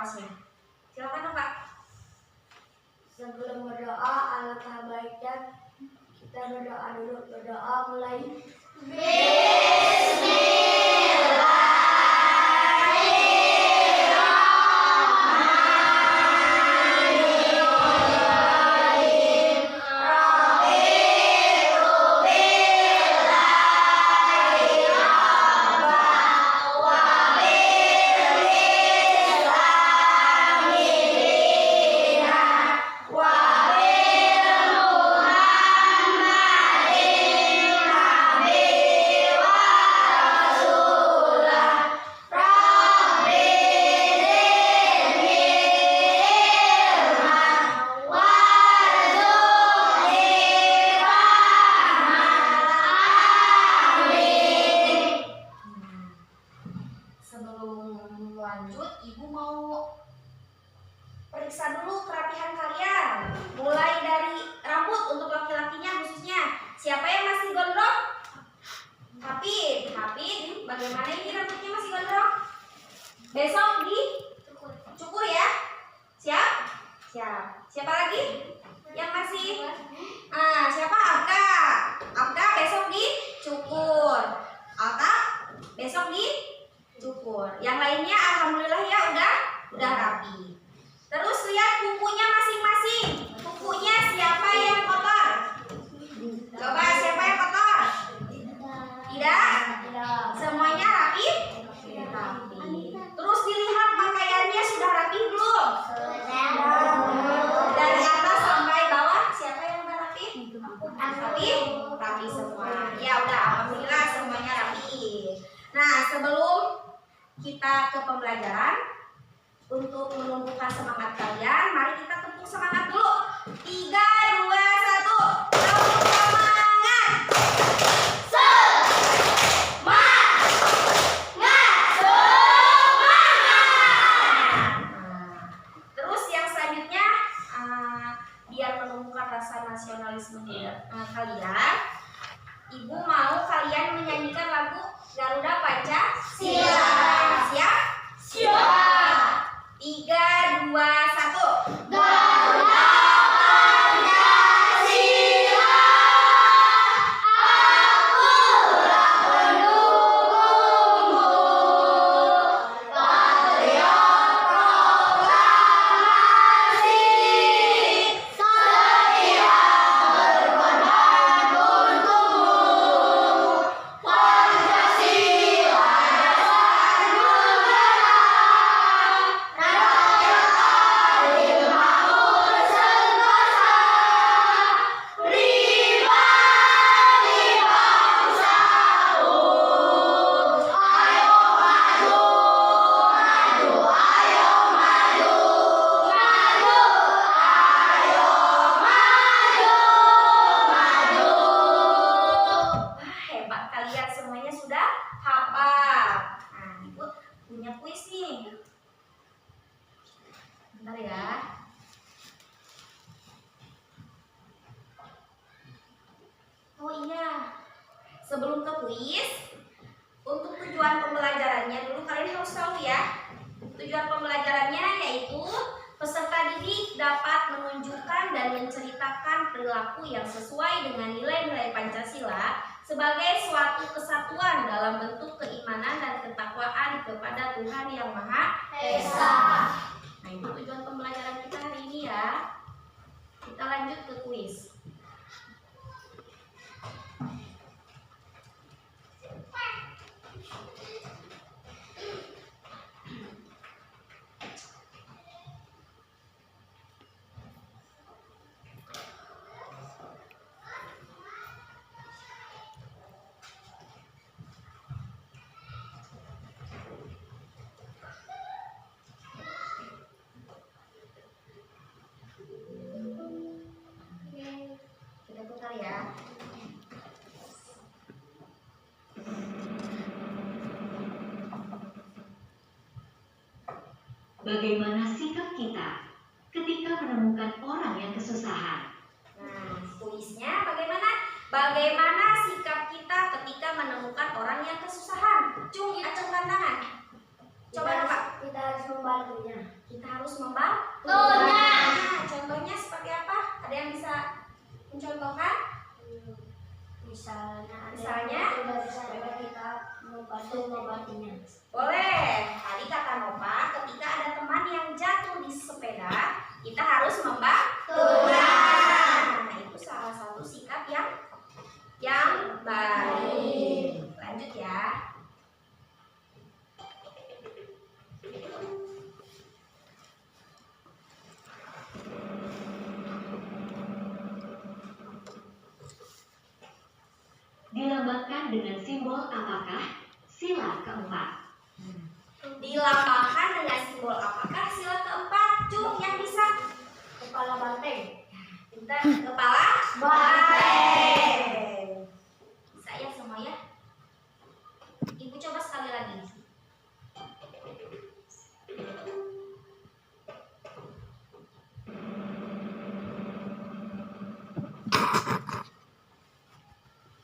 nafasnya. Silakan dong Kak. Sebelum berdoa, alangkah baiknya kita berdoa dulu. Berdoa mulai. Sebelum lanjut, Ibu mau periksa dulu kerapihan kalian. Mulai dari rambut untuk laki-lakinya khususnya. Siapa yang masih gondrong? Hafid, bagaimana ini rambutnya masih gondrong? Besok dicukur ya? Siap? Siap. Siapa lagi yang masih? Siapa? Abka besok dicukur. Alta besok dicukur. Yang lainnya alhamdulillah ya udah rapi. Terus lihat kukunya masing-masing. Kukunya siapa yang kotor? Coba siapa yang kotor? Tidak? Semuanya rapi? Rapi. Terus dilihat pakaiannya sudah rapi belum? Dari atas sampai bawah siapa yang udah rapi? Rapi semua. Ya udah alhamdulillah semuanya rapi. Nah, sebelum kita ke pembelajaran, untuk menumbuhkan semangat kalian, mari kita tepuk semangat dulu. 3, 2, 1. Tepuk semangat. Terus yang selanjutnya, biar menumbuhkan rasa nasionalisme kalian, Ibu mau kalian menyanyikan lagu Garuda Pancasila. Siap? Siap. 3, 2, 1. Garuda Pancasila, akulah pendukungmu, patriot proklamasi, setia berkorban untukmu. Pancasila dasar negara, rakyat adil makmur sentosa, pribadi bangsaku. Ayo maju, ayo maju, ayo maju. Wah, hebat kalian semuanya sudah hafal. Nah, Ibu punya kuis nih. Bentar ya. Oh iya, sebelum ke kuis, untuk tujuan pembelajarannya dulu kalian harus tahu ya. Tujuan pembelajarannya yaitu peserta didik dapat menunjukkan dan menceritakan perilaku yang sesuai dengan nilai-nilai Pancasila sebagai suatu kesatuan dalam bentuk keimanan dan ketakwaan kepada Tuhan Yang Maha Esa. Nah, itu tujuan pembelajaran kita hari ini ya. Kita lanjut ke kuis. Kita putar ya. Bagaimana sikap kita ketika menemukan orang yang kesusahan? Nah, kuisnya bagaimana? Bagaimana sikap kita ketika menemukan orang yang kesusahan? Cung, acungkan tangan. Coba Pak. Kita harus membantunya. Kita membantunya. Nah, contohnya seperti apa? Ada yang bisa mencontohkan? Misalnya dari sepeda kita membantunya. Boleh. Tadi kata Nova, ketika ada teman yang jatuh di sepeda, kita harus membantunya. Nah, itu salah satu sikap yang baik. Lanjut ya. Dilambangkan dengan simbol apakah sila keempat? Dilambangkan dengan simbol apakah sila keempat? Cung yang bisa. Kepala banteng. Pintar. Kepala banteng. Bisa ya semua ya? Ibu coba sekali lagi.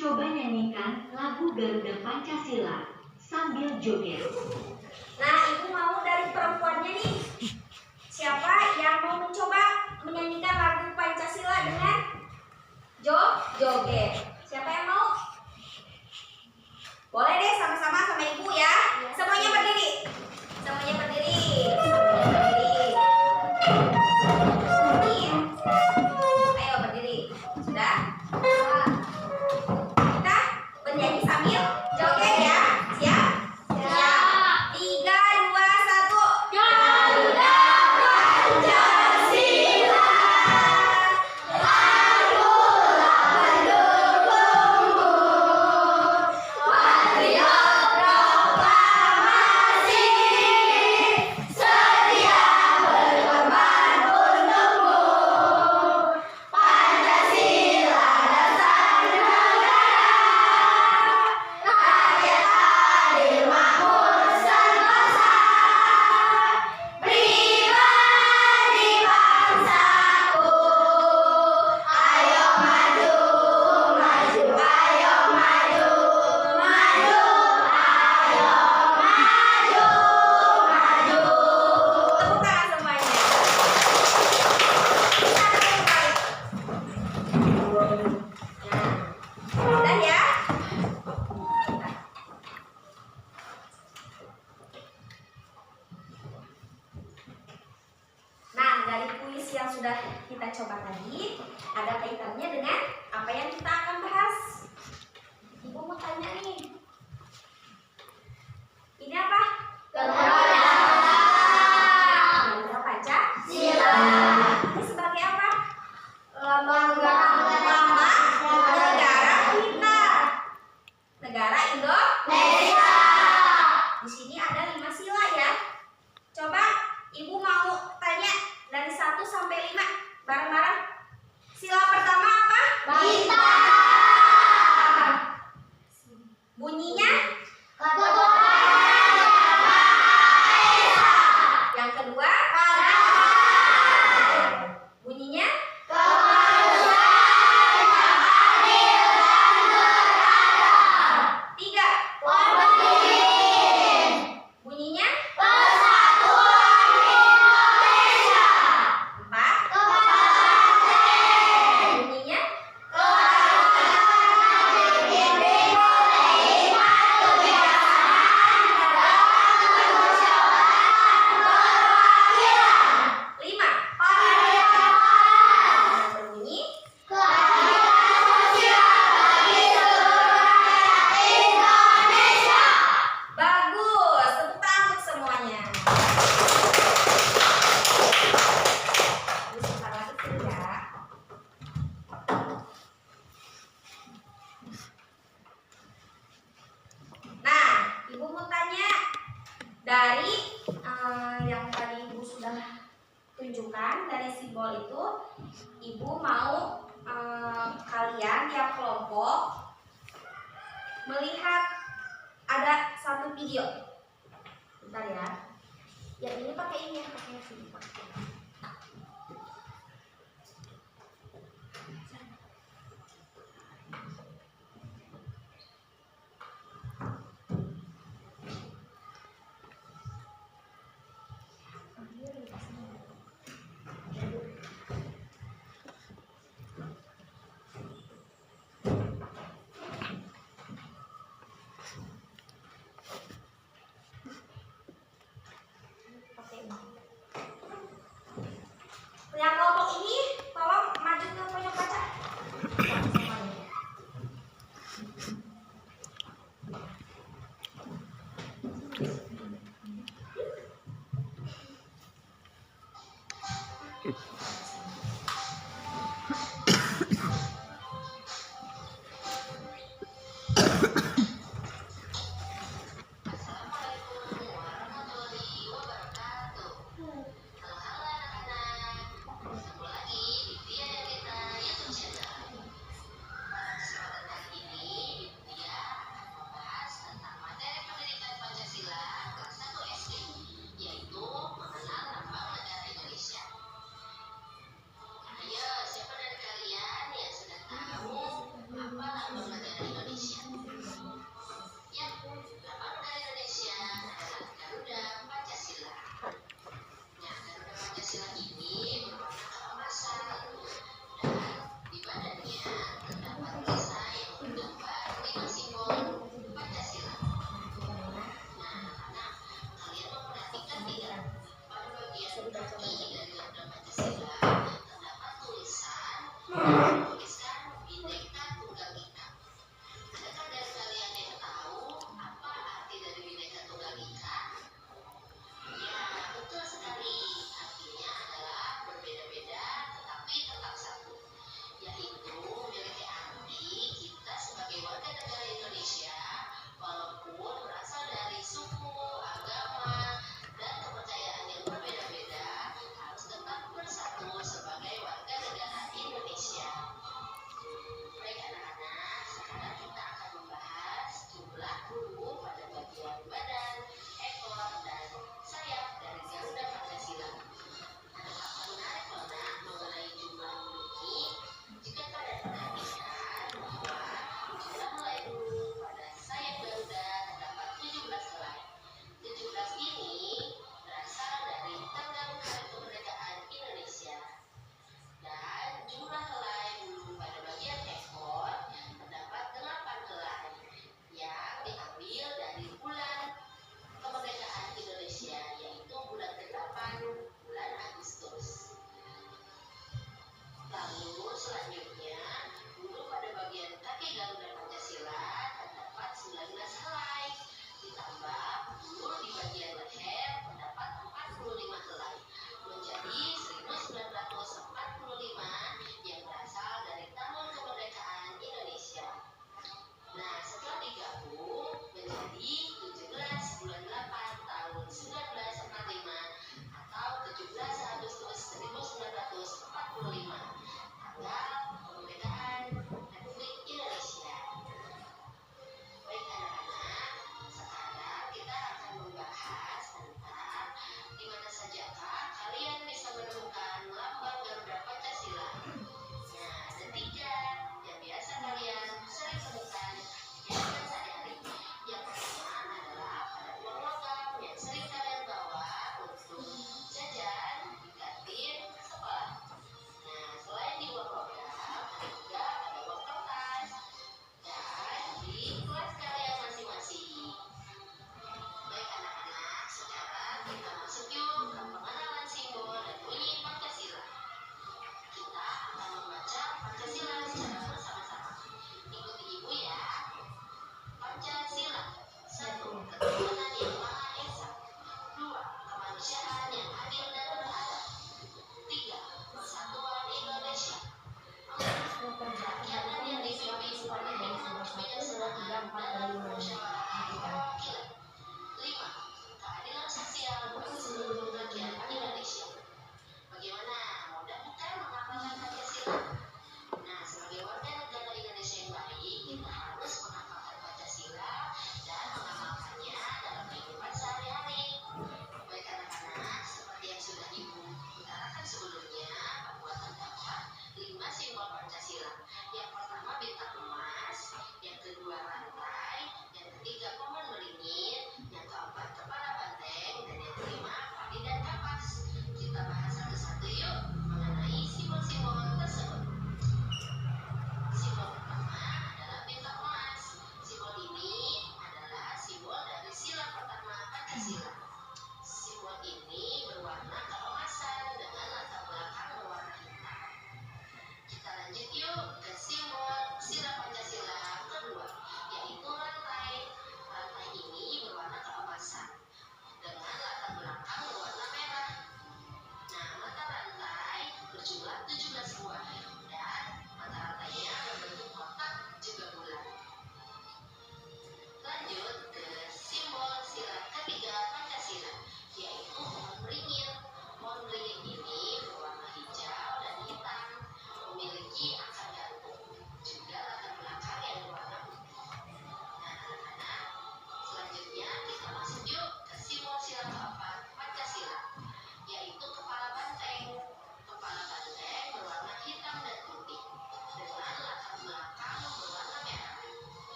Coba nyanyikan lagu Garuda Pancasila sambil joget. Nah, ibu mau dari perempuannya nih. Siapa yang mau mencoba menyanyikan lagu Pancasila dengan joget? Siapa yang mau? Boleh deh sama-sama sama ibu ya. Semuanya berdiri. Semuanya berdiri. Ayo berdiri. Sudah? Kita bernyanyi sambil joget ya. Siap? Siap. 3, 2, 1. Garuda Pancasila. Patriot proklamasi. Setia berkorban untukmu. Pancasila dasar negara. Rakyat adil makmur sentosa. Pribadi bangsaku. Ayo maju, maju, ayo maju, maju, ayo maju, maju. Tepuk tangan semuanya. Kita tepuk balik. Sudah ya? Nah, dari kuis yang sudah kita coba tadi, ada kaitannya dengan apa yang kita akan bahas. Ibu mau tanya nih. Ini apa? Garuda Pancasila. Ini sebagai apa? Lambang negara kita. Negara Indonesia. Di sini ada 5 sila ya. Coba ibu mau tanya dari 1 sampai 5 bareng-bareng. Sila pertama apa? Bintang. Bunyinya? Yang kedua? Bunyinya? Tiga. Bunyinya? Empat. Bunyinya? Lima. Berbunyi? Bagus, tepuk tangan untuk semuanya. Sebentar lagi sih ya. Nah, ibu mau tanya dari yang tadi ibu sudah tunjukkan dari simbol itu, ibu mau kalian tiap kelompok melihat ada satu video. Bentar ya. Yang ini pakai ini ya, pakai sini.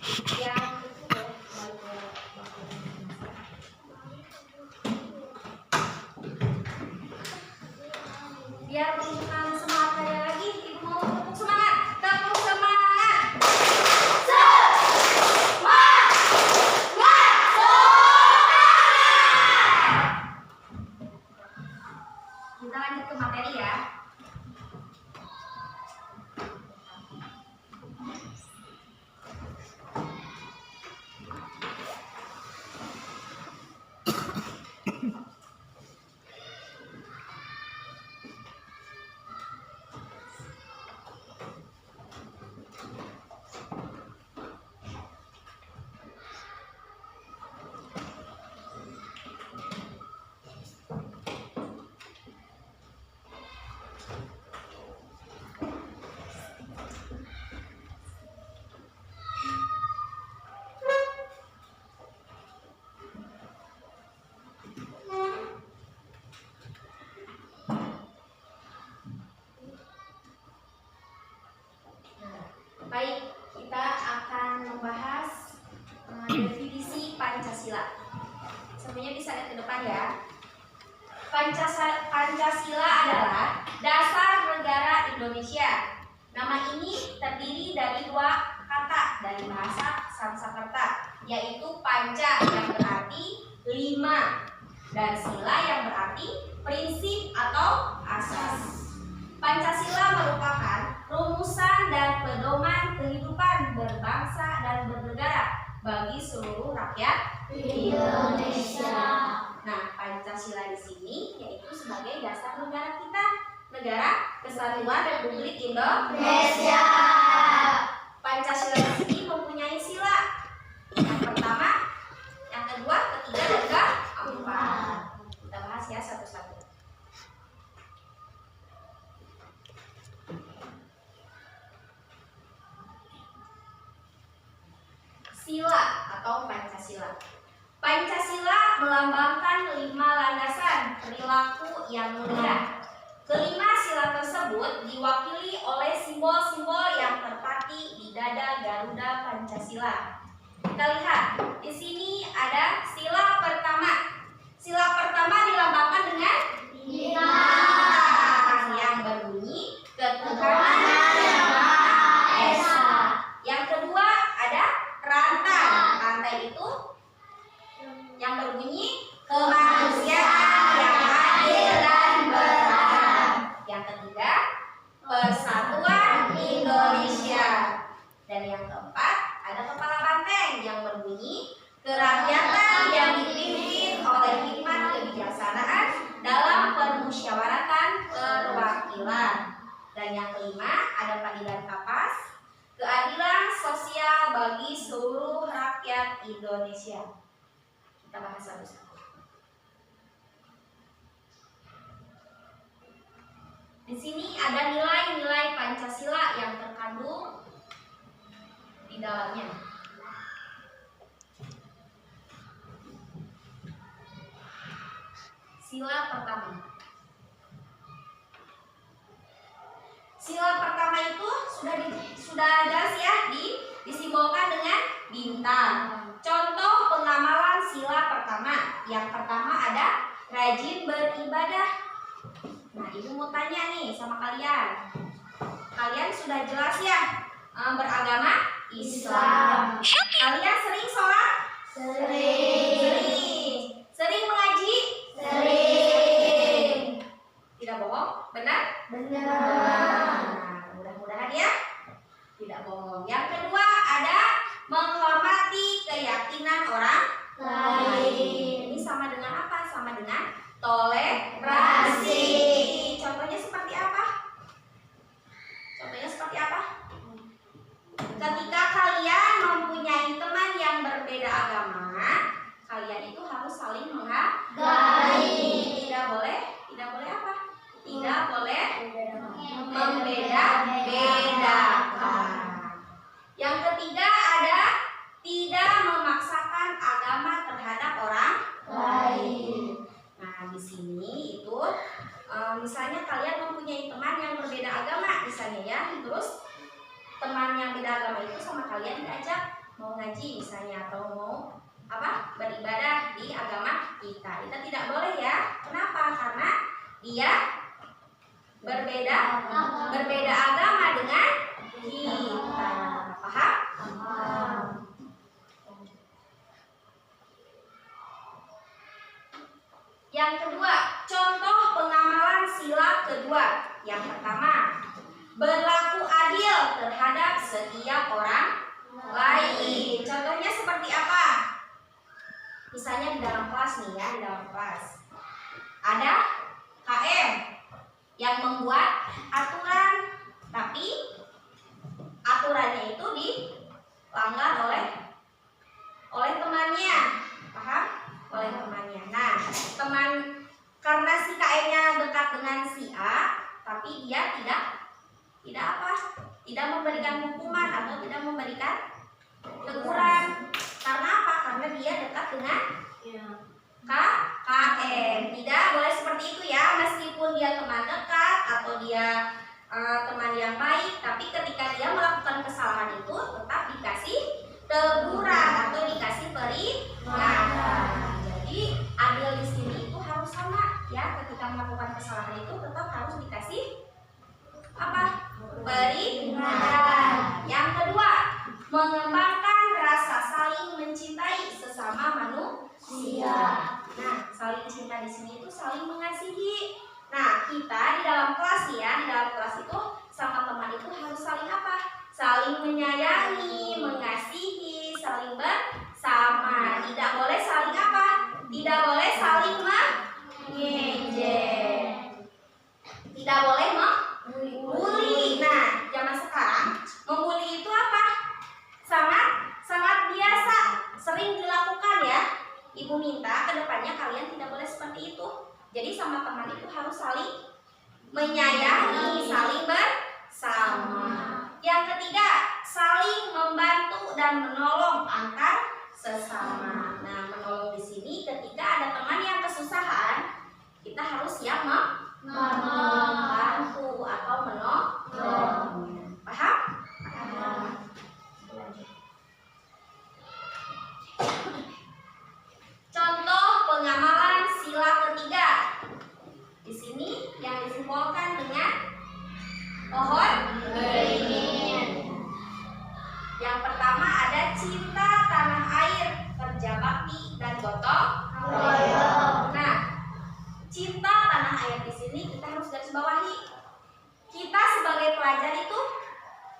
Yang itu boleh kembali ke bakunya. Biar menunjukkan semangat kalian lagi, ibu mau tepuk semangat. Tepuk semangat. Kita lanjut ke materi ya. Baik, kita akan membahas definisi Pancasila. Semuanya bisa lihat ke depan ya. Pancasila adalah dasar negara Indonesia. Nama ini terdiri dari dua kata dari bahasa Sanskerta, yaitu panca yang berarti 5 dan sila yang berarti prinsip atau asas. Pancasila merupakan rumusan dan pedoman kehidupan berbangsa dan bernegara bagi seluruh rakyat Indonesia. Nah, Pancasila di sini yaitu sebagai dasar negara kita, Negara Kesatuan Republik Indonesia. Pancasila di sini mempunyai sila. Yang pertama, yang kedua, ketiga, dan keempat. Kita bahas ya satu-satu. Sila atau Pancasila. Pancasila melambangkan 5 landasan perilaku yang mulia. Kelima sila tersebut diwakili oleh simbol-simbol yang terpati di dada Garuda Pancasila. Kita lihat, di sini ada sila pertama. Sila pertama dilambangkan dengan bintang yang berbunyi ketuhanan yang Maha Esa. Yang kedua ada rantai. Rantai itu yang berbunyi kemanusiaan yang adil dan beradab. Yang ketiga persatuan Indonesia. Dan yang keempat ada kepala banteng yang berbunyi kerakyatan yang dipimpin oleh hikmat kebijaksanaan dalam permusyawaratan perwakilan. Dan yang kelima ada padilan kapas, keadilan sosial bagi seluruh rakyat Indonesia. Kita bahas satu-satu. Di sini ada nilai-nilai Pancasila yang terkandung di dalamnya. Sila pertama. Sila pertama itu sudah jelas ya, disimbolkan dengan bintang. Contoh pengamalan sila pertama. Yang pertama ada rajin beribadah. Nah, ibu mau tanya nih sama kalian. Kalian sudah jelas ya beragama Islam. Kalian sering sholat? Sering. Sering mengaji? Sering. Tidak bohong? Benar? Nah, mudah-mudahan ya tidak bohong. Yang kedua ada menghormati keyakinan orang lain. Ini sama dengan apa? Sama dengan toleransi. Contohnya seperti apa? Ketika kalian mempunyai teman yang berbeda agama, kalian itu harus saling menghargai. Tidak boleh apa? Tidak boleh membeda-bedakan. Yang ketiga ada tidak memaksakan agama terhadap orang lain. Nah, di sini itu misalnya kalian mempunyai teman yang berbeda agama misalnya ya, terus teman yang beda agama itu sama kalian diajak mau ngaji misalnya atau mau beribadah di agama kita. Kita tidak boleh ya. Kenapa? Karena dia berbeda agama dengan kita. Paham? Yang kedua, contoh pengamalan sila kedua. Yang pertama, berlaku adil terhadap setiap orang lain. Contohnya seperti apa? Misalnya di dalam kelas nih ya, di dalam kelas ada KM yang membuat aturan, tapi aturannya itu dilanggar oleh temannya. Paham? Oleh temannya. Nah, karena si KM-nya dekat dengan si A, tapi dia tidak memberikan hukuman atau tidak memberikan teguran. Karena apa? Karena dia dekat dengan KM. Tidak boleh seperti itu ya, meskipun dia teman dekat atau dia teman yang baik, tapi ketika dia melakukan kesalahan itu tetap dikasih teguran atau dikasih peringatan. Jadi adil di sini itu harus sama ya, ketika melakukan kesalahan itu tetap harus dikasih peringatan. Yang kedua, mengembangkan rasa saling mencintai sesama manusia. Nah, saling cinta di sini itu saling mengasihi. Nah, kita di dalam kelas ya, di dalam kelas itu sama teman itu harus saling saling menyayangi, mengasihi, saling bersama. Tidak boleh saling tidak boleh saling mengejek. Tidak boleh membuli. Nah, zaman sekarang membuli itu sangat biasa, sering dilakukan ya. Ibu minta kedepannya kalian tidak boleh seperti itu. Jadi sama teman itu harus saling menyayangi, saling bersama. Yang ketiga, saling membantu dan menolong antar sesama. Nah, menolong di sini ketika ada teman yang kesusahan, kita harus siap membantu atau menolong. Paham? Contoh pengamalan sila ketiga. Di sini yang disimbolkan dengan pohon beringin. Yang pertama ada cinta tanah air, kerja bakti dan gotong royong. Nah, cinta tanah air di sini kita harus garis bawahi. Kita sebagai pelajar itu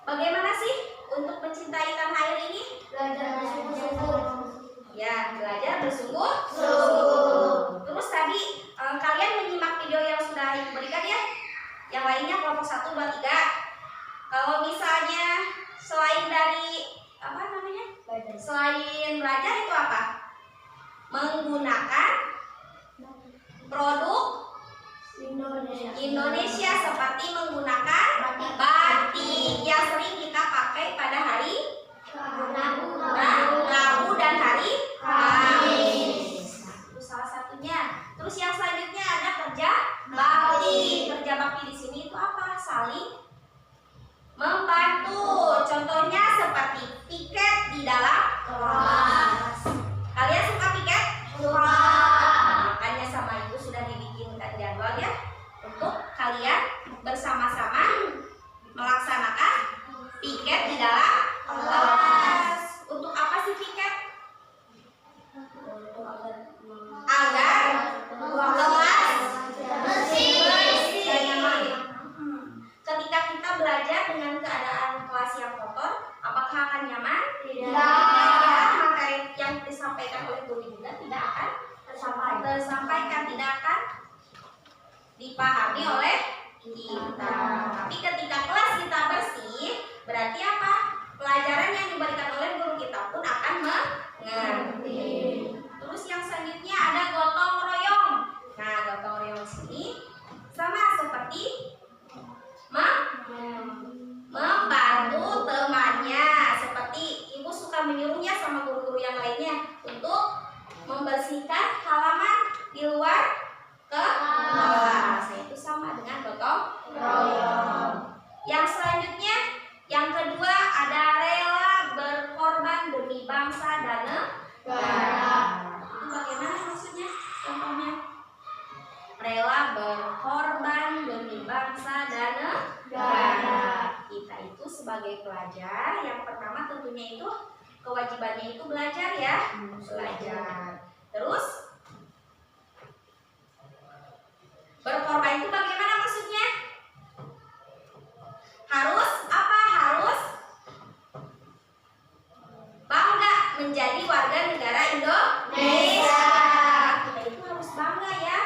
bagaimana sih untuk mencintai tanah air ini? Belajar bersungguh-sungguh. Ya, belajar bersungguh-sungguh. Terus tadi kalian menyimak video yang sudah Ibu berikan ya. Yang lainnya kelompok 1, 2, 3. Kalau misalnya selain dari selain belajar itu apa? Menggunakan produk Indonesia seperti menggunakan batik yang sering kita pakai pada hari Rabu dan hari Kamis. Itu salah satunya. Terus yang selanjutnya ada kerja bakti. Kerja bakti di sini itu apa? Saling membantu. Contohnya seperti piket di dalam kelas. Kalian suka piket? Suka. Makanya sama Ibu sudah dibikinkan jadwal ya untuk kalian bersama-sama melaksanakan piket di dalam kelas. Untuk apa sih piket? Agar kelas bersih dan nyaman. Ketika kita belajar dengan keadaan kelas yang kotor, apakah akan nyaman? Tidak. Materi yang disampaikan oleh guru juga tidak akan tersampaikan, tidak akan dipahami oleh kita. Tapi ketika kelas kita bersih, berarti apa? Pelajaran yang diberikan oleh guru kita pun akan mengerti. Terus yang selanjutnya ada gotong royong. Nah, gotong royong di sini sama seperti membantu temannya. Seperti Ibu suka menyuruhnya sama guru-guru yang lainnya untuk membersihkan halaman di luar kelas. Nah, itu sama dengan gotong royong. Yang selanjutnya, yang kedua ada rela berkorban demi demi bangsa dan negara. Itu bagaimana maksudnya? Contohnya, rela berkorban demi bangsa dan negara. Kita itu sebagai pelajar, yang pertama tentunya itu kewajibannya itu belajar ya, belajar. Terus berkorban itu bagaimana maksudnya? Harus apa? Harus bangga menjadi warga negara Indonesia. Kita itu harus bangga ya.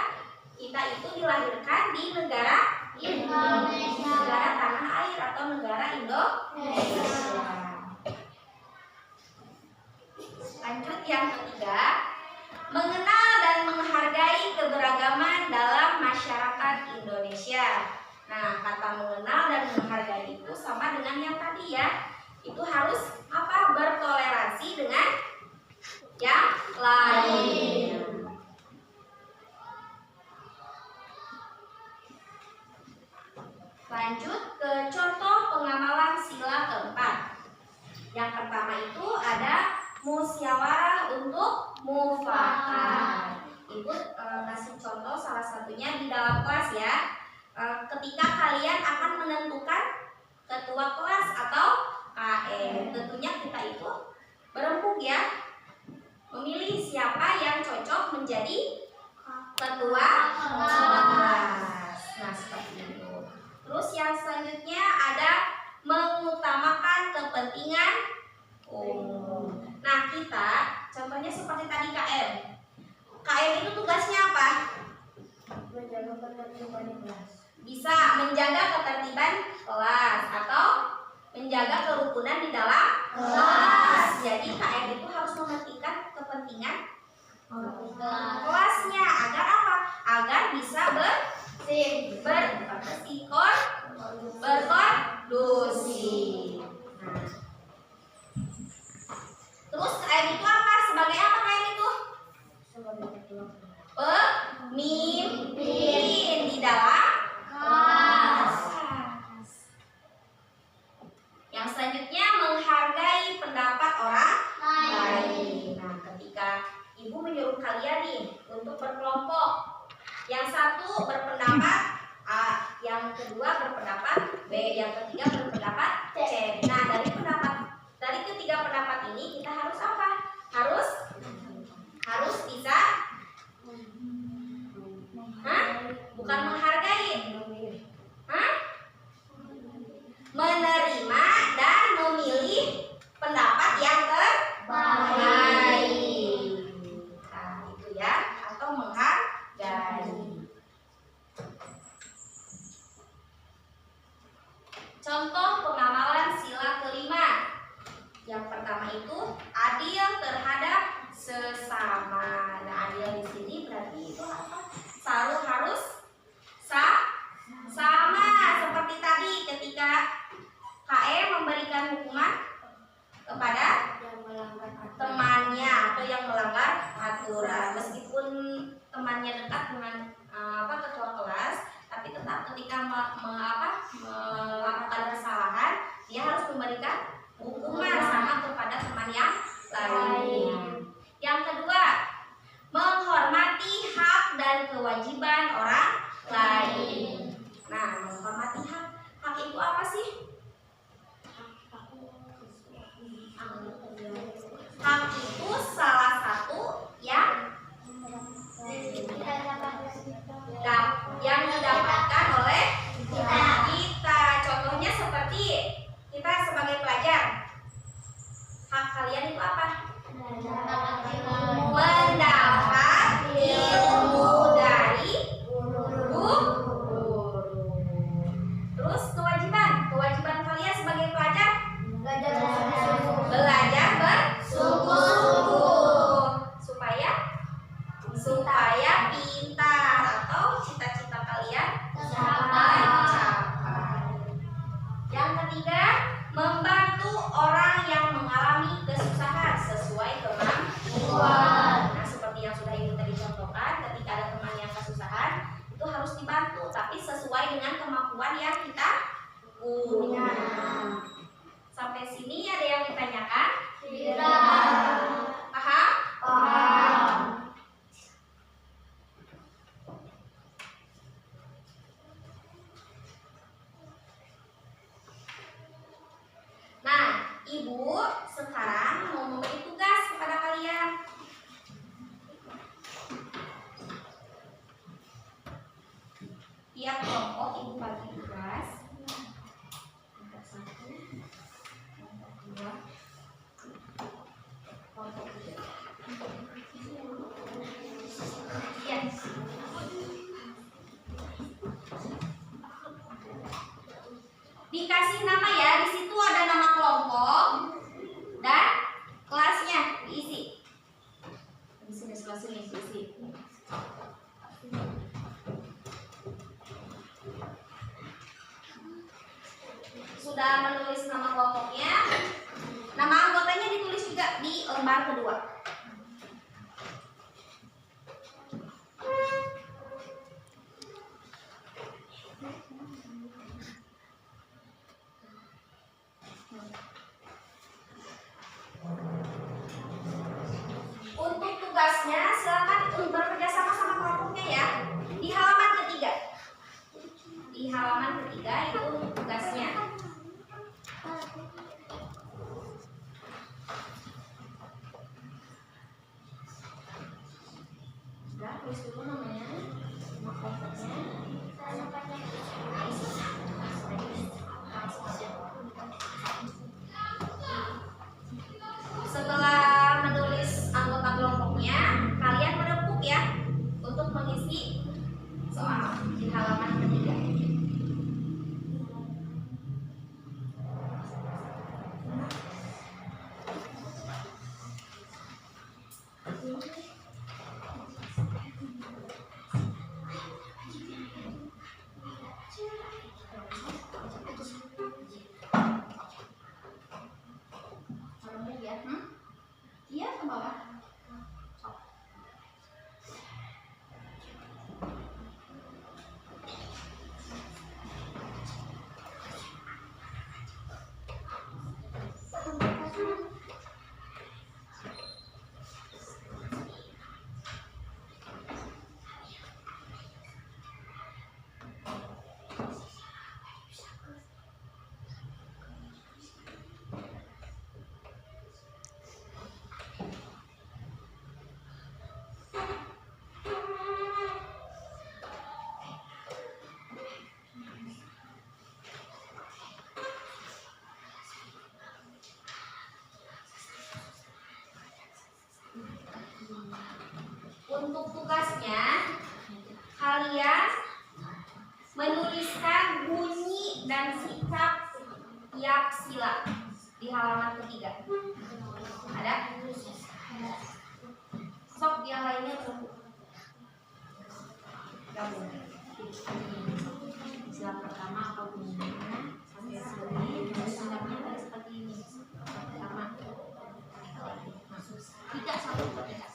Kita itu dilahirkan di negara Indonesia. negara tanah air atau negara Indonesia. Lanjut yang ketiga, mengenal dan menghargai keberagaman dalam masyarakat Indonesia. Nah, kata mengenal dan menghargai itu sama dengan yang tadi ya. Itu harus apa? Bertoleransi dengan yang lain. Lanjut ke contoh pengamalan sila keempat. Yang pertama itu ada musyawarah untuk mufakat. Ibu kasih contoh salah satunya di dalam kelas ya. Ketika kalian akan menentukan ketua kelas atau KM, tentunya kita itu berembuk ya, memilih siapa yang cocok menjadi ketua kelas. Nah, seperti itu. Terus yang selanjutnya ada mengutamakan kepentingan umum. Nah, kita contohnya seperti tadi KM. KM itu tugasnya apa? Menjaga ketertiban kelas. Bisa menjaga ketertiban kelas atau menjaga kerukunan di dalam kelas. Jadi KM itu harus mementingkan kepentingan kelasnya agar apa? Agar bisa berkondusi. Terus KM itu apa? Sebagai apa KM itu? Pemimpin di dalam kelas. Yang selanjutnya menghargai pendapat orang lain. Nah, ketika ibu menyuruh kalian nih untuk berkelompok, yang satu berpendapat A, yang kedua berpendapat B, yang ketiga berpendapat C. Nah, dari ketiga pendapat ini kita harus apa? Harus bisa bukan menghargai, menerima dan memilih pendapat yang terbaik. Nah, itu ya, atau menghargai. Contoh pengamalan sila kelima. Yang pertama itu adil terhadap sesama. Nah, adil di sini berarti itu apa? Harus sama seperti tadi ketika KM memberikan hukuman kepada temannya atau yang melanggar aturan, meskipun temannya dekat dengan ketua kelas, tapi tetap ketika melakukan kesalahan dia harus memberikan hukuman sama kepada teman yang lain. Yang kedua, menghormati hak dan kewajiban orang lain. Nah, menghormati hak itu apa sih? Hak itu salah satu yang didapatkan oleh kita. Contohnya seperti kita sebagai pelajar. Hak kalian itu apa? Mendapat ilmu dari guru. Terus kewajiban kalian sebagai pelajar belajar bersungguh-sungguh supaya pintar atau cita-cita kalian tercapai. Yang ketiga, membantu orang yang mengalami kesusahan sesuai kemampuan. Tiap kelompok ibu bagi tugas. Kelompok 1, kelompok 2, kelompok 3. Ya. Dikasih nama ya, di situ ada nama kelompok dan kelasnya diisi. Di sini kelasnya diisi. Sudah menulis nama kelompoknya, nama anggotanya ditulis juga di lembar kedua. Untuk tugasnya silakan bekerja sama sama kelompoknya ya. Di halaman ketiga. Di halaman ketiga itu untuk tugasnya. Sudah tulis dulu namanya, nama kelompoknya. Setelah menulis anggota kelompoknya, kalian menepuk ya untuk mengisi soal di halaman ketiga. Iya, ke bawah. Untuk tugasnya, kalian menuliskan bunyi dan sikap tiap sila di halaman ketiga. Ada? Sok yang lainnya tunggu. Gabung. Sila pertama apa bunyinya? Sampai sini. Sikapnya tadi seperti ini. Pertama. Tidak satu tidak.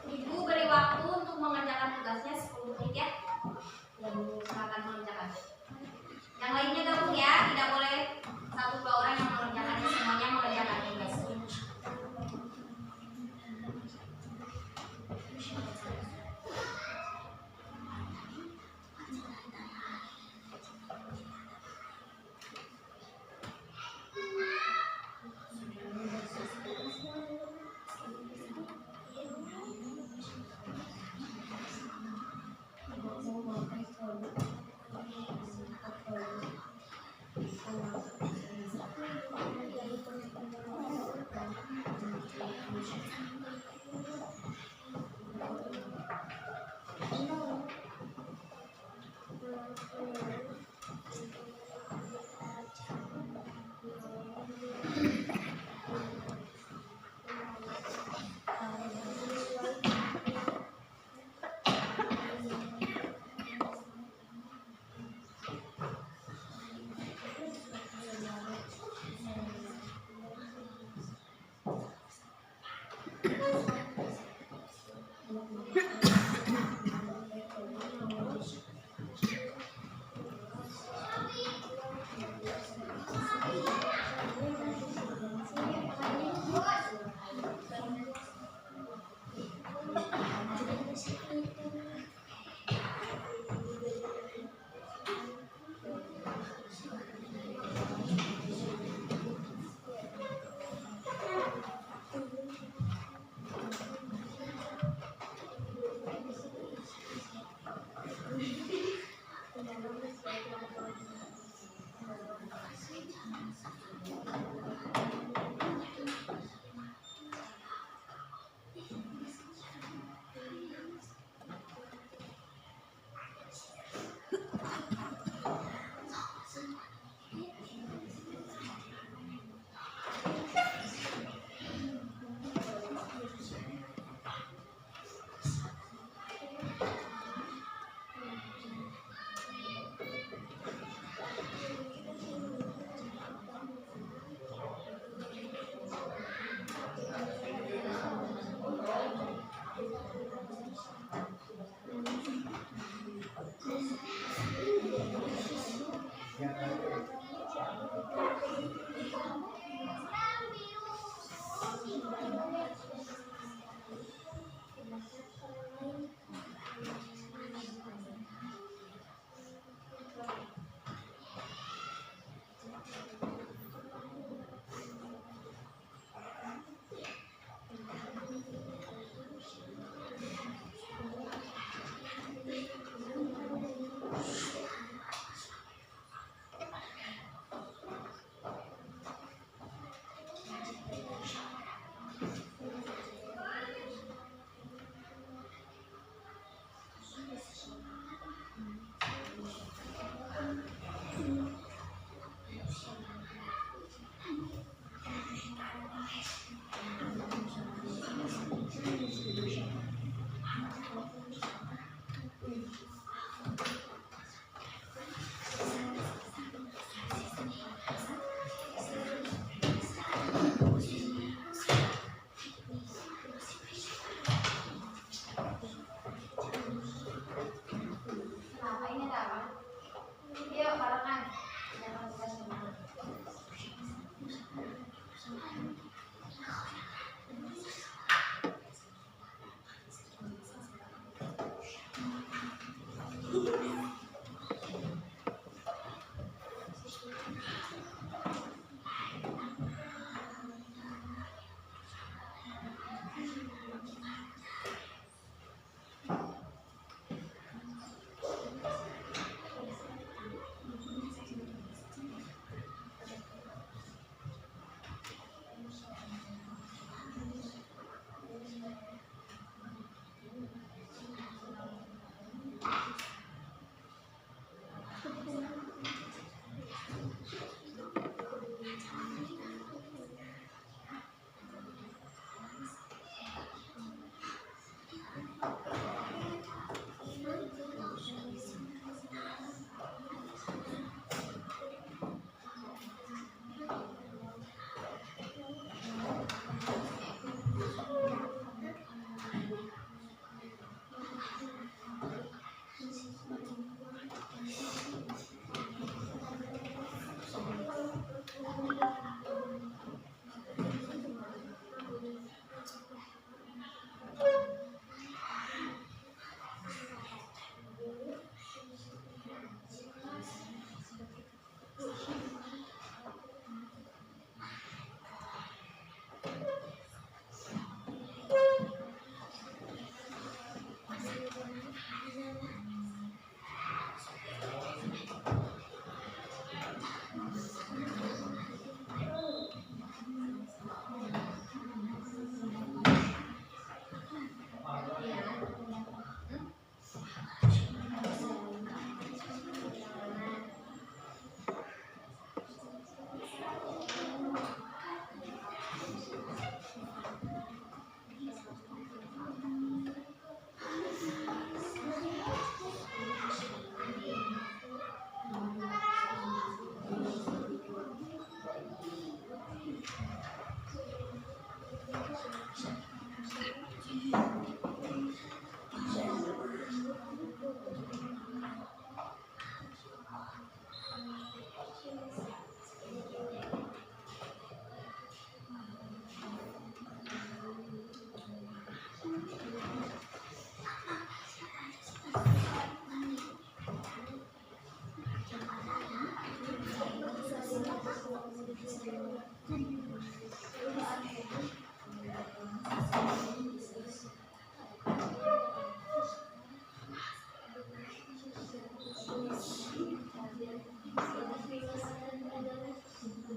Ibu beri waktu untuk mengerjakan tugasnya 10 menit ya. Silakan mengerjakan. Yang lainnya gabung ya, tidak boleh 1-2 orang yang mengerjakannya, semuanya mengerjakan tugas.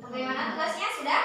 Bagaimana tugasnya? Sudah?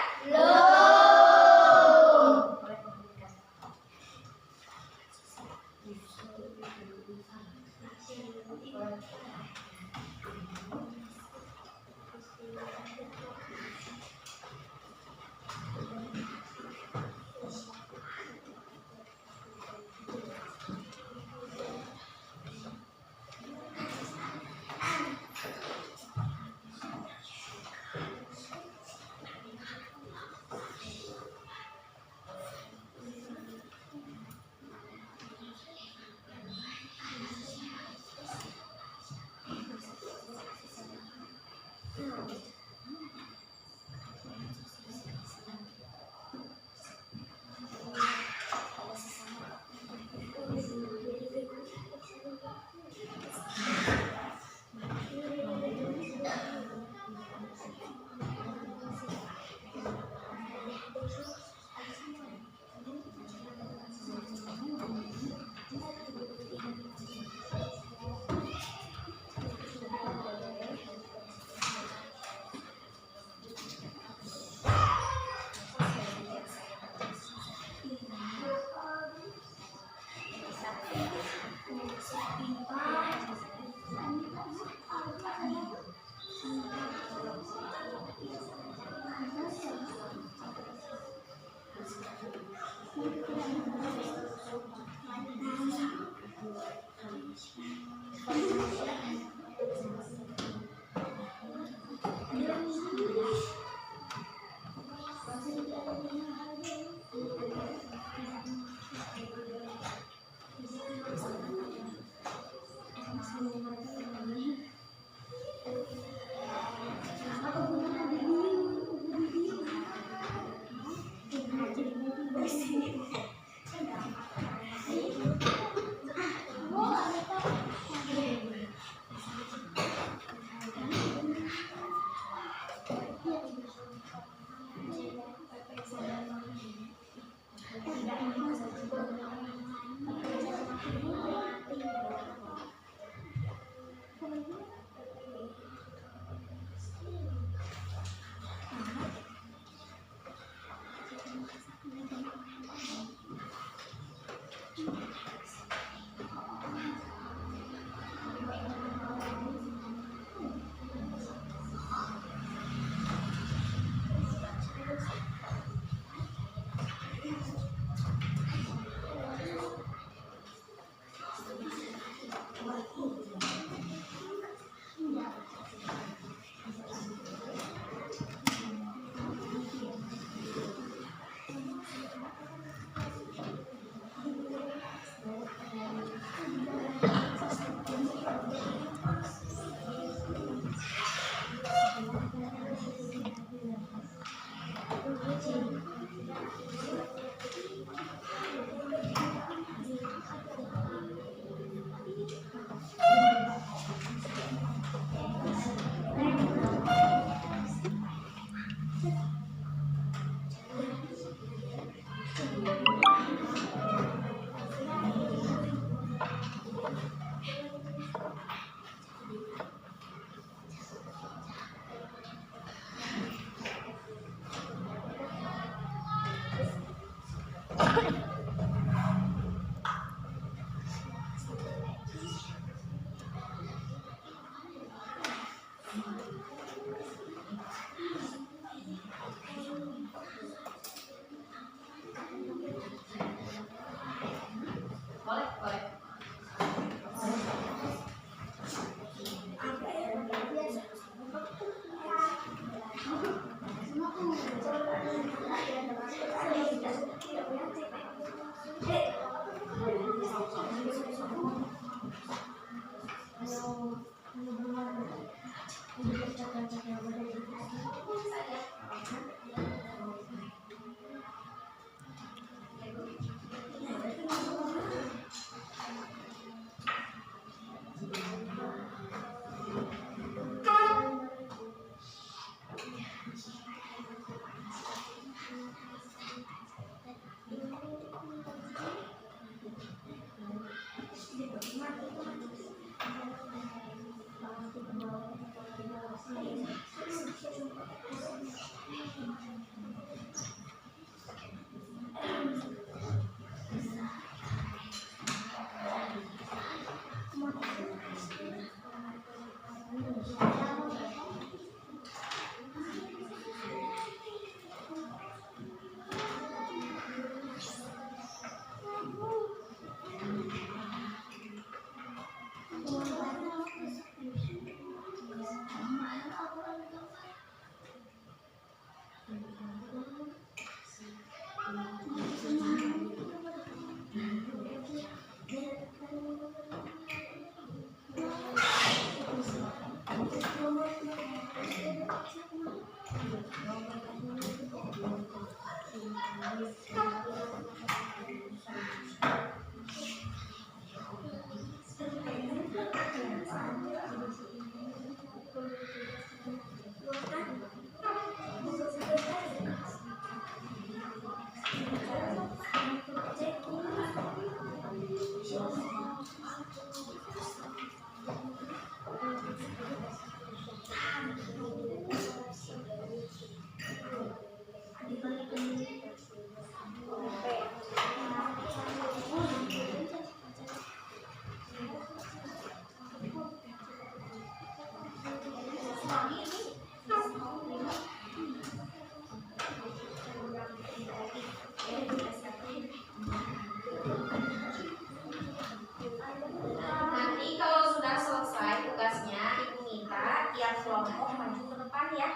Nanti kalau sudah selesai tugasnya, Ibu minta tiap kelompok maju ke depan ya.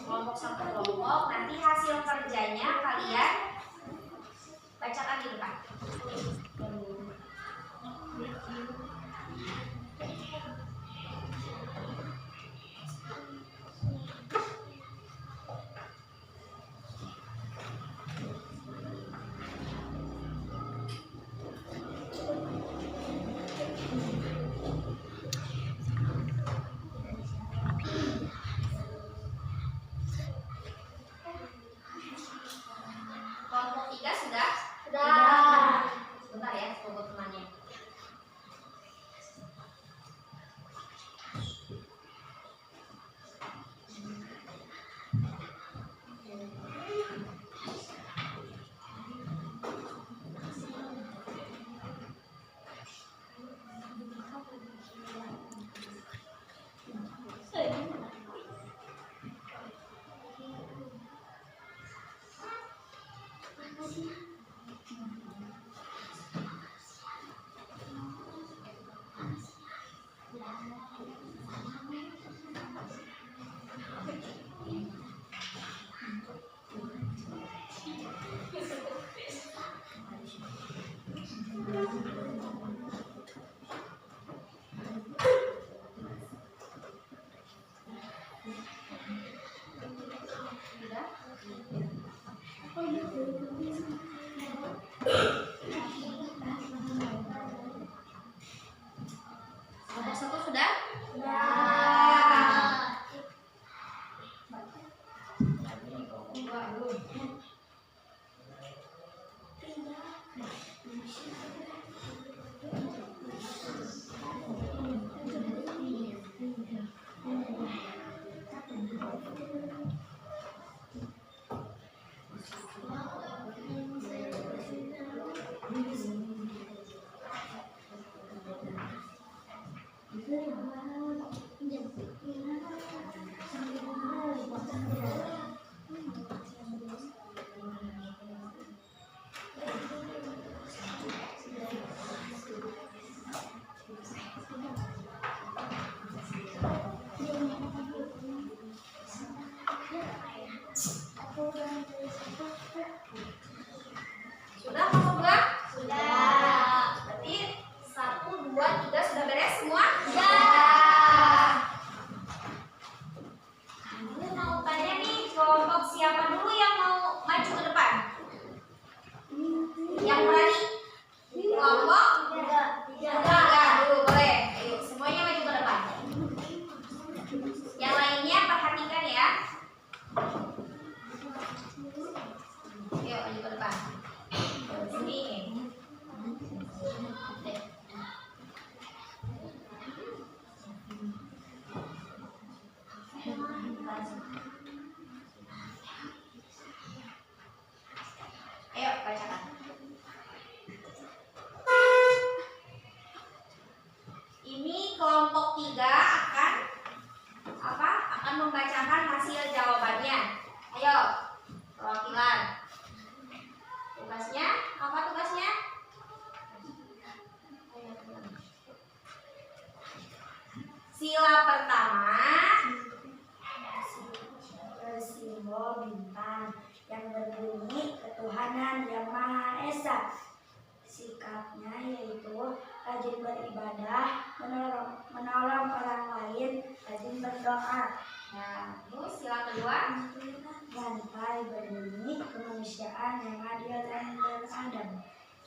Kelompok satu kelompok, nanti hasil kerjanya kalian bacakan di depan. Kelompok 3 sudah? Sebentar ya, tunggu temannya. Kelompok 1 sudah? Sudah kelompok 2? Berarti 1, 2, 3 sudah beres semua? Ibu mau tanya nih, kelompok siapa dulu yang mau maju ke depan? Yang berani? Kelompok 3 dulu boleh. Ayo semuanya maju ke depan. Yang lainnya perhatikan ya. Ayo maju ke depan. Sini. Ayo bacakan. Ini kelompok 3 akan membacakan hasil jawabannya. Ayo, perwakilan. Tugasnya apa tugasnya? Sila pertama bersimbol bintang yang berbunyi ketuhanan yang Maha Esa. Sikapnya yaitu rajin beribadah, menolong orang lain, rajin berdoa. Ya, terus sila kedua. Rantai berbunyi kemanusiaan yang adil dan beradab.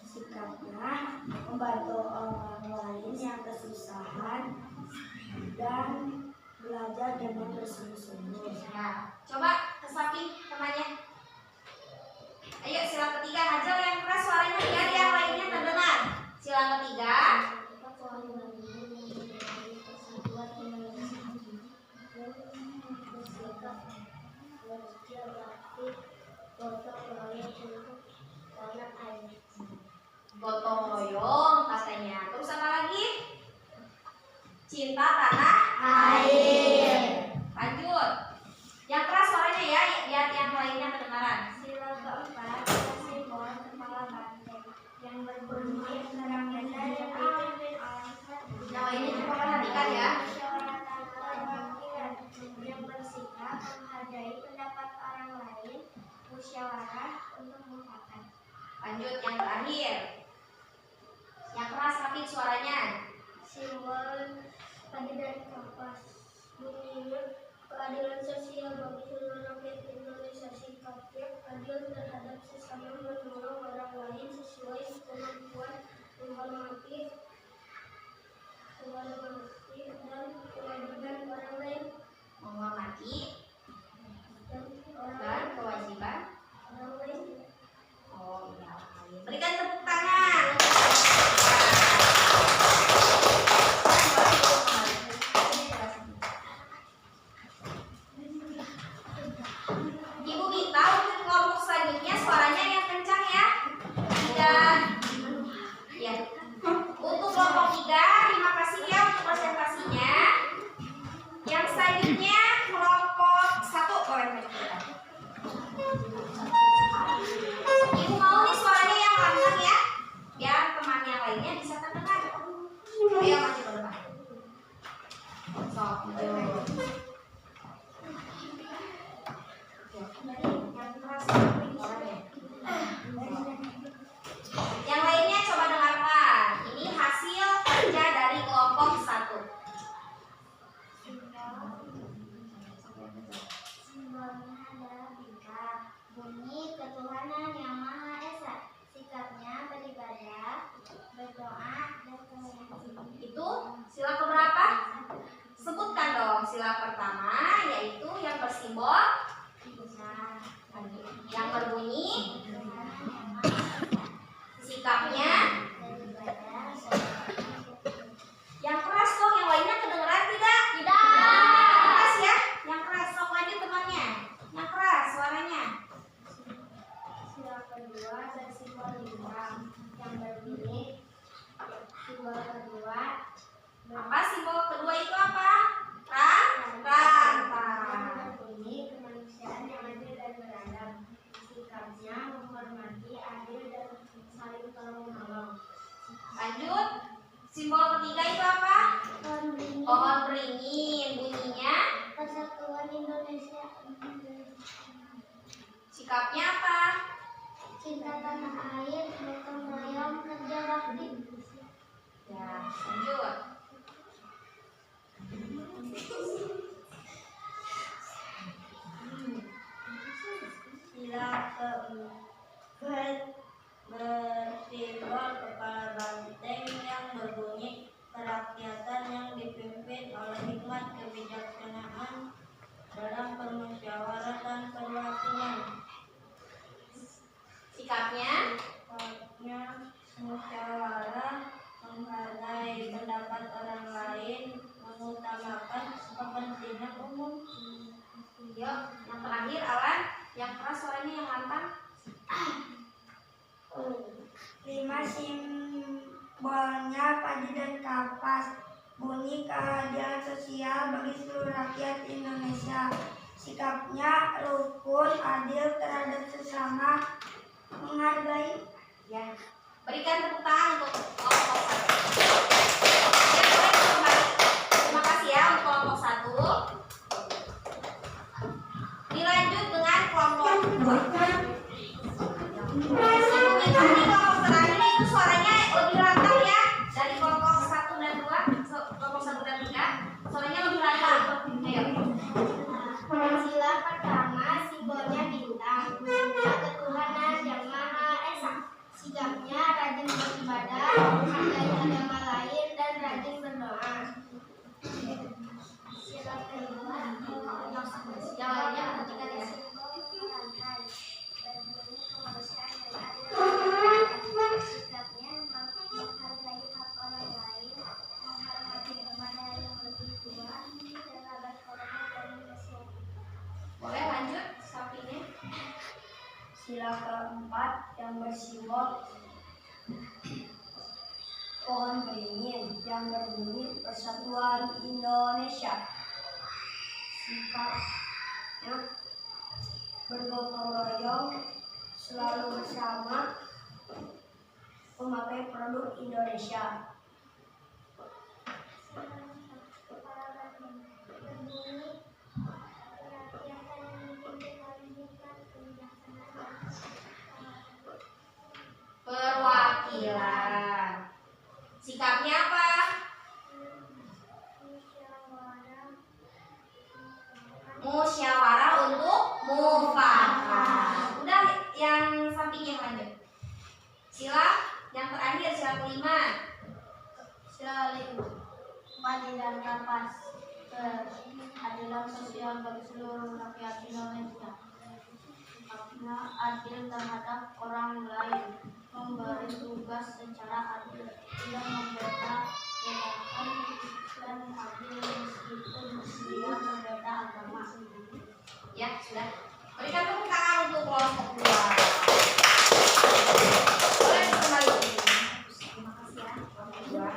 Sikapnya membantu orang lain yang kesusahan dan belajar dengan bersungguh-sungguh. Ya, coba kesamping temannya. Ayo sila ketiga, Hajal yang keras suaranya biar yang lainnya terdengar. Sila ketiga. Gotong royong katanya. Terus apa lagi? Cinta tanah Air. Lanjut. Yang keras suaranya ya, biar yang lainnya kedengaran. Sila keempat, simbol kepala banteng yang berbunyi terang benda yang dipimpin oleh Yang lainnya coba perhatikan ya. musyawaratan perwakilan yang bersikap menghargai pendapat orang lain, musyawarah untuk mufakat. Lanjut yang terakhir. Yang keras tapi suaranya. Simbol keadilan kapas bunyinya keadilan sosial bagi seluruh rakyat Indonesia. Sikapnya adil terhadap sesama, menolong orang lain sesuai kemampuan, menghormati dan kewajiban orang lain Menghormati dan dan kewajiban. orang lain. Oh iya. Berikan tepuk tangan. Ibu minta untuk kelompok selanjutnya suaranya yang kencang ya. 3. Ya. Untuk kelompok 3, terima kasih ya untuk presentasinya. Yang selanjutnya kelompok 1 boleh kita. Ibu mau nih suaranya yang lantang ya, biar teman yang lainnya bisa terdengar. Ayo maju ke depan. Sok, yang keras suaranya. Yang lainnya coba dengarkan. Ini hasil kerja dari kelompok 1. Simbolnya adalah bingkai, bunyi ketuhanan yang Maha Esa. Sikapnya beribadah, berdoa, dan kemuliaan. Itu sila keberapa? Sebutkan dong. Sila pertama yaitu yang bersimbol yang berbunyi sikapnya. Yang keras dong, yang lainnya kedengeran tidak? Tidak. Yang keras ya, yang keras. Sok lanjut temannya. Yang keras suaranya. Sila kedua bersimbol lintang yang berbunyi. Simbol kedua Apa simbol kedua itu apa? Rantang. yang berbunyi kemanusiaan yang adil dan beradab. Sikapnya menghormati, adil, dan saling tolong-menolong. Lanjut. Simbol ketiga itu apa? Pohon beringin. Bunyinya. Persatuan Indonesia. Sikapnya apa? Cinta tanah air, gotong royong, kerja bakti. Ya, lanjut. Sila keempat bersimbol kepala banteng yang berbunyi kerakyatan yang dipimpin oleh hikmat kebijaksanaan dalam permusyawaratan perwakilan. Sikapnya. Sikapnya musyawarah, menghargai pendapat orang lain, mengutamakan kepentingan umum. Yuk, yang terakhir Alan. Yang keras suaranya yang lantang. 5 simbolnya padi dan kapas, bunyi keadilan sosial bagi seluruh rakyat Indonesia. Sikapnya rukun, adil terhadap sesama, menghargai. Ya. Berikan tepuk tangan untuk kelompok 1. Ya, boleh kembali. Terima kasih ya untuk kelompok 1. Dilanjut dengan kelompok 2. Ibu minta nih kelompok terakhir itu suaranya lebih lantang ya. Dari kelompok 1 dan 2, kelompok 1 dan 3, suaranya lebih lantang. Ayo. Sila keempat yang bersimbol pohon beringin yang berbunyi Persatuan Indonesia. Sikapnya bergotong royong, selalu bersama, memakai produk Indonesia. Perwakilan. Sikapnya apa? Musyawarah untuk mufakat. Udah, yang sampingnya lanjut. Sila yang terakhir, sila kelima. Sila keadilan kapas, keadilan sosial bagi seluruh rakyat Indonesia. Sikapnya adil terhadap orang lain, memberi tugas secara adil, tidak membeda bedakan, dan adil meskipun dia berbeda agama. Ya, sudah. Berikan tepuk tangan untuk kelompok dua. Boleh kembali. Terima kasih ya, kelompok dua.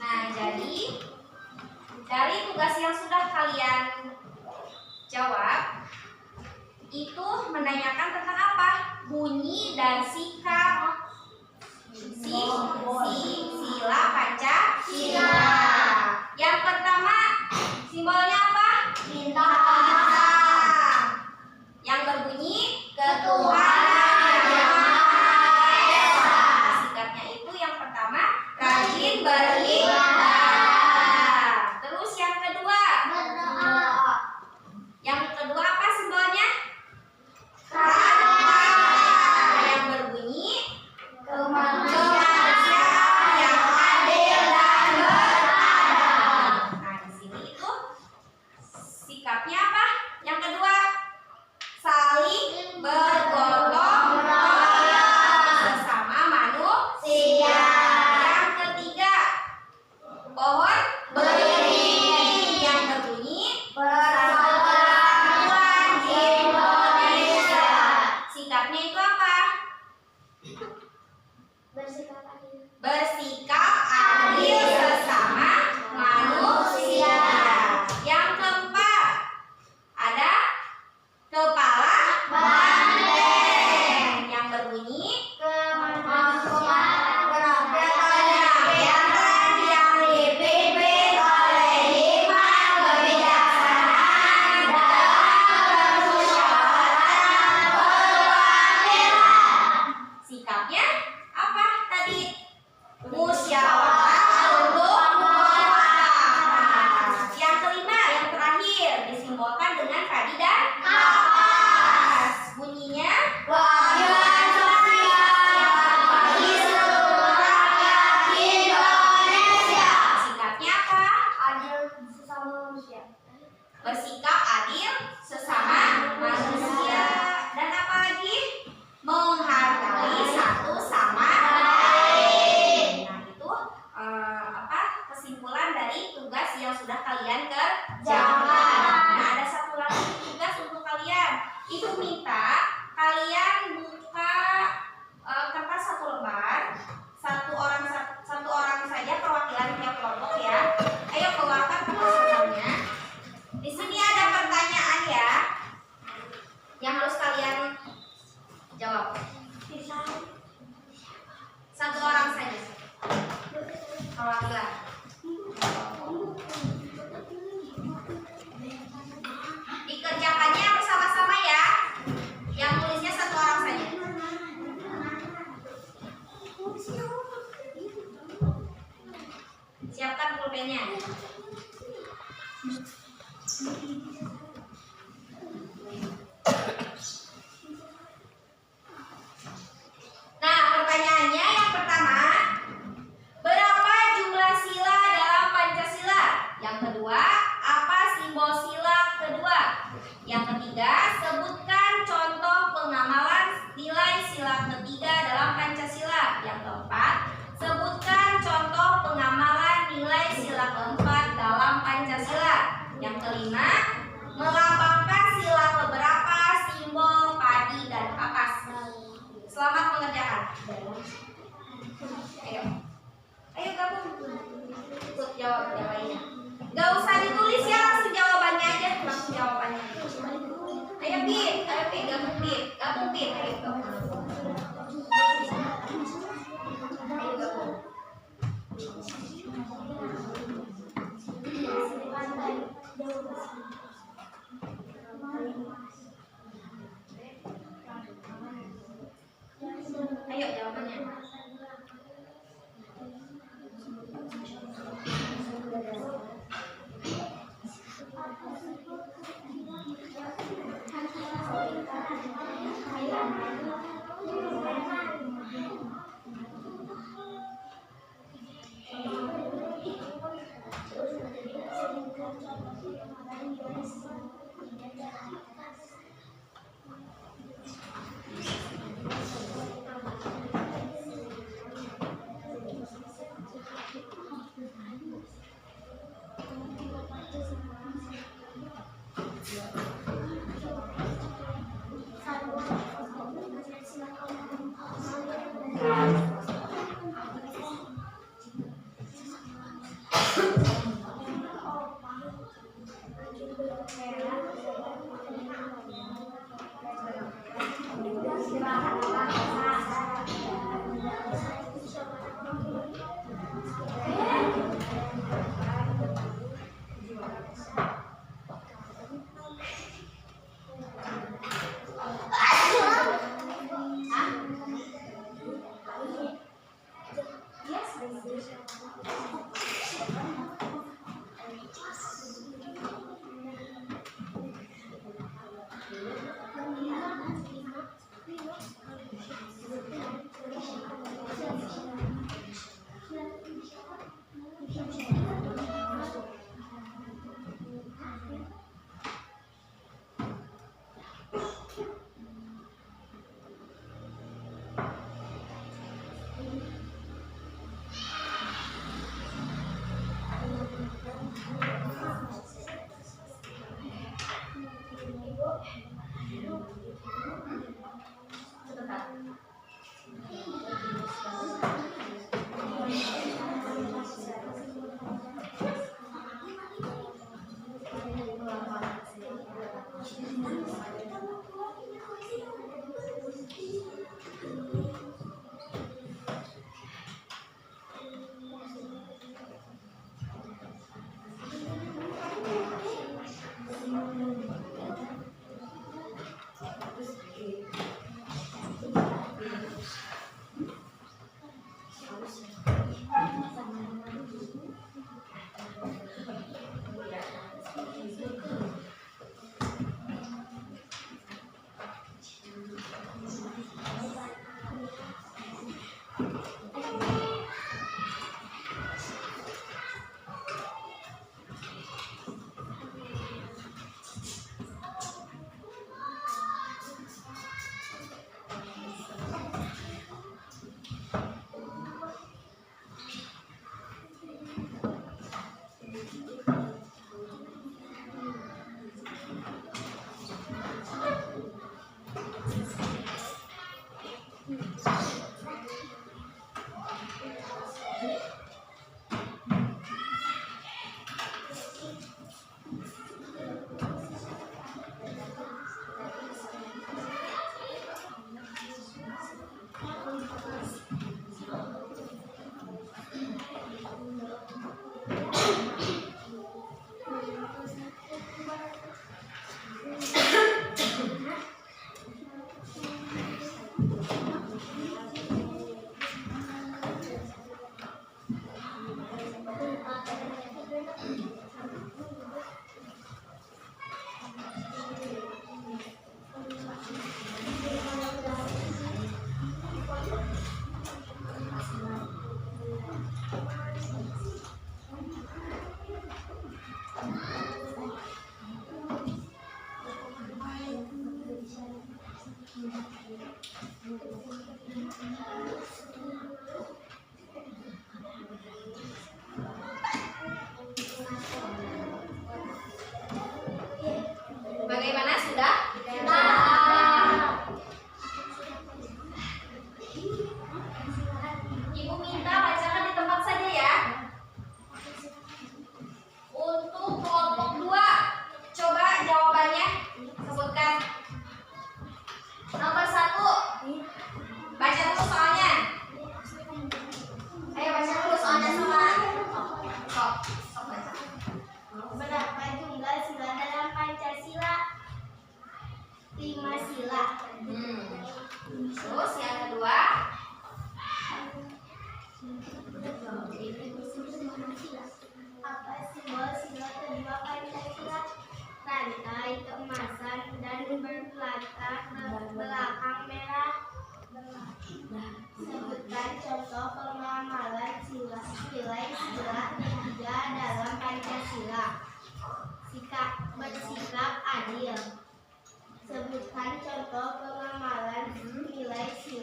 Nah, jadi dari tugas yang sudah kalian jawab itu menanyakan tentang apa? Bunyi dan sikap sila Pancasila. Yang pertama, simbolnya apa? Bintang. Yang berbunyi ketuhanan yang Maha Esa. Sikapnya itu yang pertama, rajin beribadah. Terus yang kedua, berdoa. Yang kedua apa simbolnya? Rahmat. Yang berbunyi kemanusiaan yang adil dan beradab. Nah, di sini itu sikapnya apa? Yang kedua, saling bergotong royong sesama manusia. Yang ketiga, pohon beringin yang berbunyi Persatuan Indonesia. Sikapnya itu apa? Bersikap adil. Bersikap adil sesama manusia. Yang keempat, ada kepala banteng yang berbunyi kegiatan yang dipimpin oleh hikmat, kebijaksanaan, dan kemusyawaratan perwakilan. Sikapnya apa tadi? Musyawarah untuk mufakat. Yang kelima, yang terakhir, disimbolkan dengan padi dan kapas. Bunyinya keadilan sosial bagi seluruh rakyat Indonesia. Sikapnya apa? Adil sesama manusia. Bersikap adil sesama manusia. Dan apa lagi? Menghargai satu sama lain. Nah, itu kesimpulan dari tugas yang sudah kalian kerjakan. Nah, ada satu lagi tugas untuk kalian. Itu minta kalian buka kertas satu lembar, satu orang saja perwakilan tiap kelompok ya. Ayo keluarkan kertas lembarnya. Di sini ada pertanyaan ya, yang harus kalian jawab. Satu orang saja perwakilan. Dikerjakannya bersama-sama ya. Yang tulisnya satu orang saja. Siapkan pulpennya. Nah, pertanyaannya yang pertama, berapa jumlah sila dalam Pancasila? Yang kedua, apa simbol sila kedua? Yang ketiga, sebutkan contoh pengamalan nilai sila ketiga dalam Pancasila. Yang keempat, sebutkan Luna melambangkan sila keberapa, simbol, padi, dan kapas. Selamat mengerjakan. Ayo. Ayo gabung. Ikut jawab yang lainnya. Gak usah ditulis ya, langsung jawabannya aja. Langsung jawabannya. Ayo Pit, gabung Pit. Gabung Pit. Ayo gabung. Ayo gabung. Ayo jawabannya.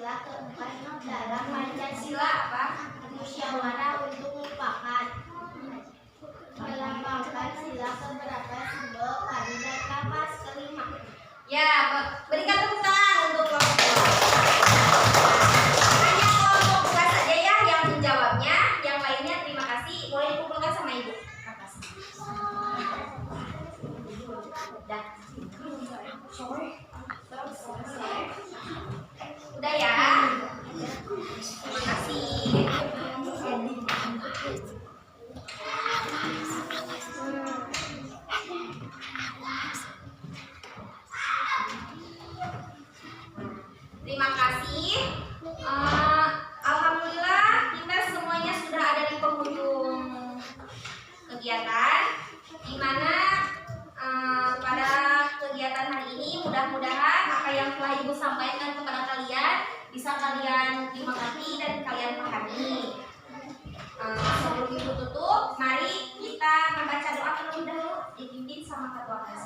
sila keempat dalam Pancasila apa? musyawarah untuk mufakat. Melambangkan sila keberapa, simbol, padi, dan kapas. Kelima. Ya, berikan tepuk tangan untuk kelompok dua. Hanya kelompok dua saja ya yang menjawabnya. Yang lainnya terima kasih. Boleh dikumpulkan sama ibu. Udah. Udah ya. Terima kasih. Terima kasih. Alhamdulillah kita semuanya sudah ada di penghujung kegiatan, di mana pada kegiatan hari ini mudah-mudahan apa yang telah Ibu sampaikan kepada kalian bisa kalian dimengerti dan kalian pahami. Sebelum Ibu tutup, mari kita membaca doa terlebih dahulu dipimpin sama ketua kelas.